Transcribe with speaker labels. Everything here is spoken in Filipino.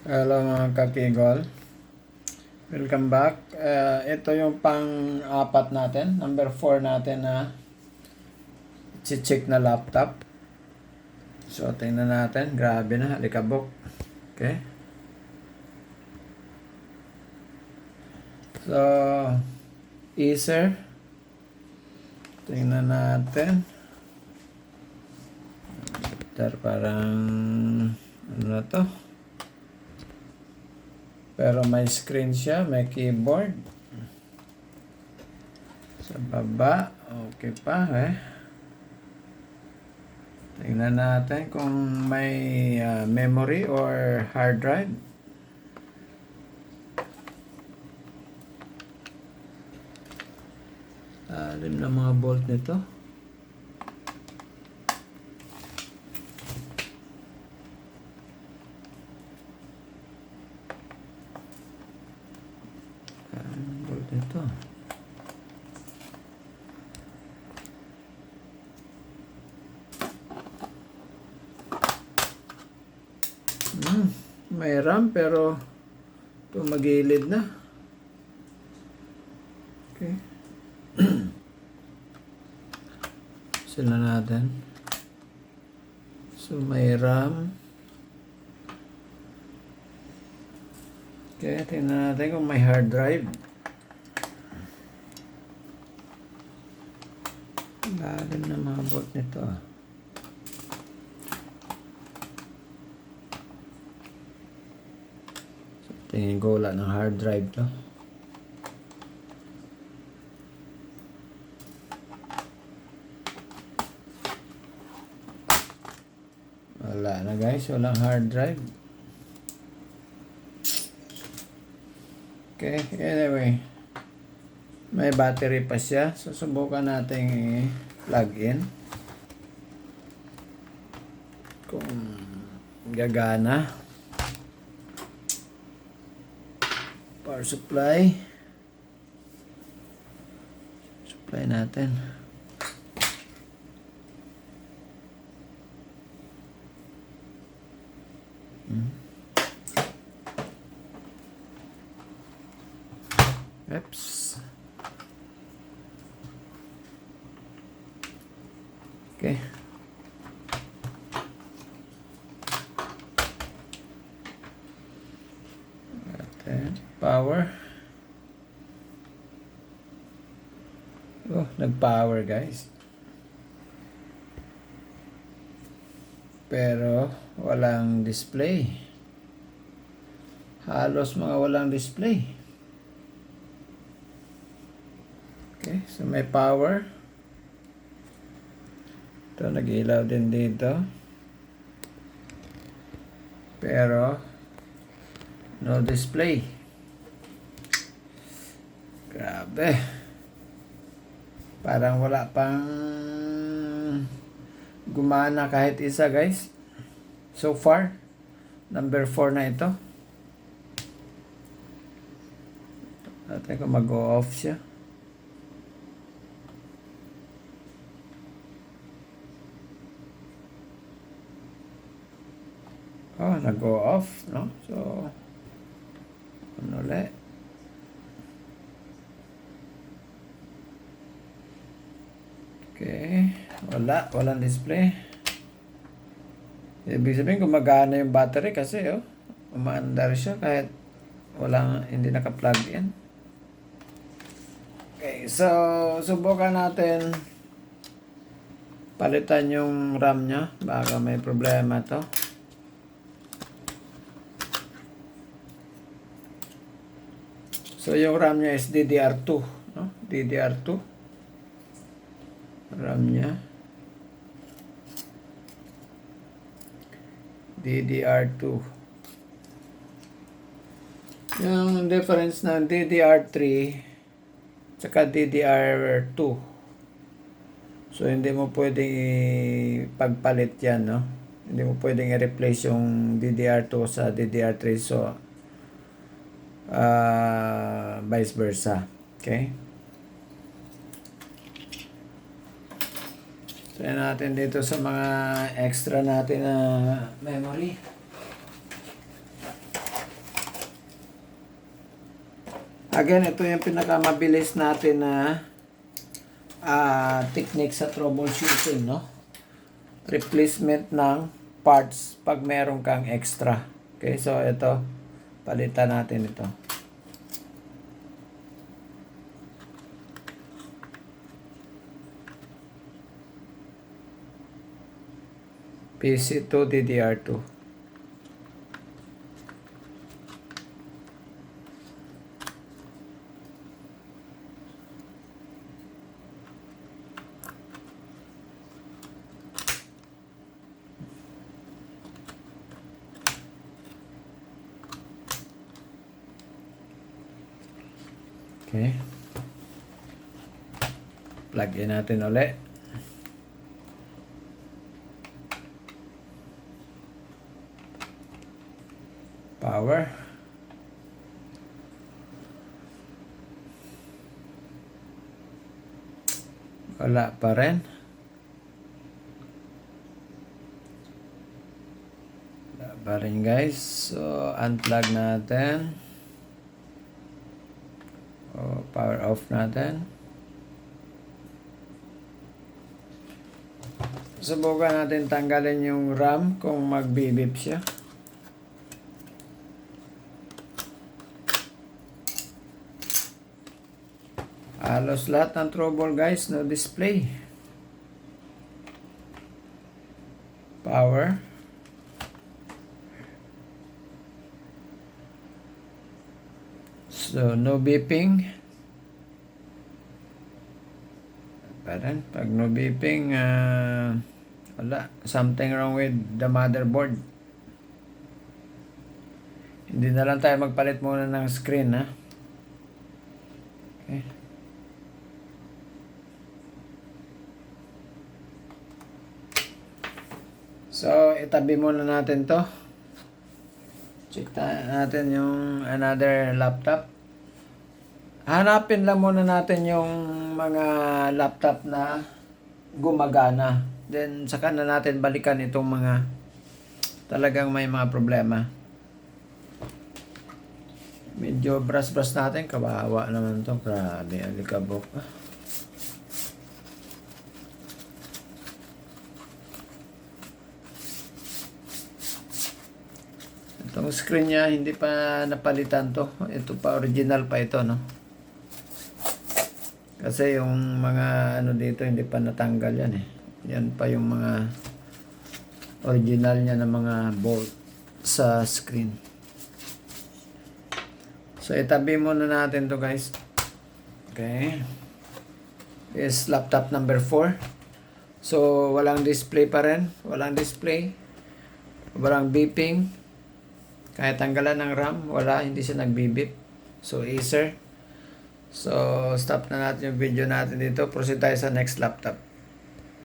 Speaker 1: Hello mga kakigol. Welcome back. Ito yung pang-apat natin. Number 4 natin na check na laptop. So, tingnan natin. Grabe na. Alikabok. Okay. So, Acer. Tingnan natin. Parang ano na to? Pero may screen siya, may keyboard. Sa baba, okay pa Tingnan natin kung may memory or hard drive. Alim na mga bolt nito. Bolt nito. May RAM pero tumagilid na. Okay. Sila natin. So may RAM. Okay, tingnan natin kung may hard drive. Lalim na mga bolt nito Tingin ko wala ng hard drive to. Wala na guys, walang hard drive. Okay, anyway. May battery pa siya. Susubukan natin i-plug in. Kung gagana. Power supply. Supply natin. Oops. Okay. Power. Oh, nag-power guys. Pero walang display. Halos mga walang display. Okay, so may power. Ito, nag-ilaw din dito. Pero no display. Grabe. Parang wala pang gumana kahit isa guys. So far, number 4 na ito. Natin kung mag-o-off siya. Oh, nag-o-off, no? So, ano ulit? Okay, walang display. Ibig sabihin gumagana yung battery kasi umaandar siya kahit hindi naka-plug in. Okay, so subukan natin palitan yung RAM nya, baka may problema to. So yung RAM nya is DDR2, no? DDR2 RAM nya. DDR2. Yung difference ng DDR3 tsaka DDR2. So hindi mo pwedeng ipagpalit yan, no? Hindi mo pwedeng i-replace yung DDR2 sa DDR3. So vice versa. Okay? Try natin dito sa mga extra natin na memory. Again, ito yung pinakamabilis natin na technique sa troubleshooting, no? Replacement ng parts pag meron kang extra. Okay, so ito, palitan natin ito. PC2 DDR2. Okay. Plug in natin ulit. Power. Wala pa rin. Wala pa rin, guys. So, unplug natin. Power off natin. Subukan natin tanggalin yung RAM kung magbibip siya. Halos lahat ng trouble, guys, no display. Power. So, no beeping. Parang pag no beeping, wala. Something wrong with the motherboard. Hindi na lang tayo magpalit muna ng screen, ha? Okay. So, itabi muna natin to. Check natin yung another laptop. Hanapin lang muna natin yung mga laptop na gumagana. Then, saka na natin balikan itong mga talagang may mga problema. Medyo brush natin. Kawawa naman to. Grabe, alikabok. Itong screen niya, hindi pa napalitan to. Ito pa, original pa ito, no? Kasi yung mga ano dito, hindi pa natanggal yan eh. Yan pa yung mga original niya na mga bolt sa screen. So, itabi muna natin to, guys. Okay. Is laptop number 4. So, walang display pa rin. Walang display. Walang beeping. Kahit tanggalan ng RAM, wala. Hindi siya nagbibip. So, Acer. So, stop na natin yung video natin dito. Proceed tayo sa next laptop.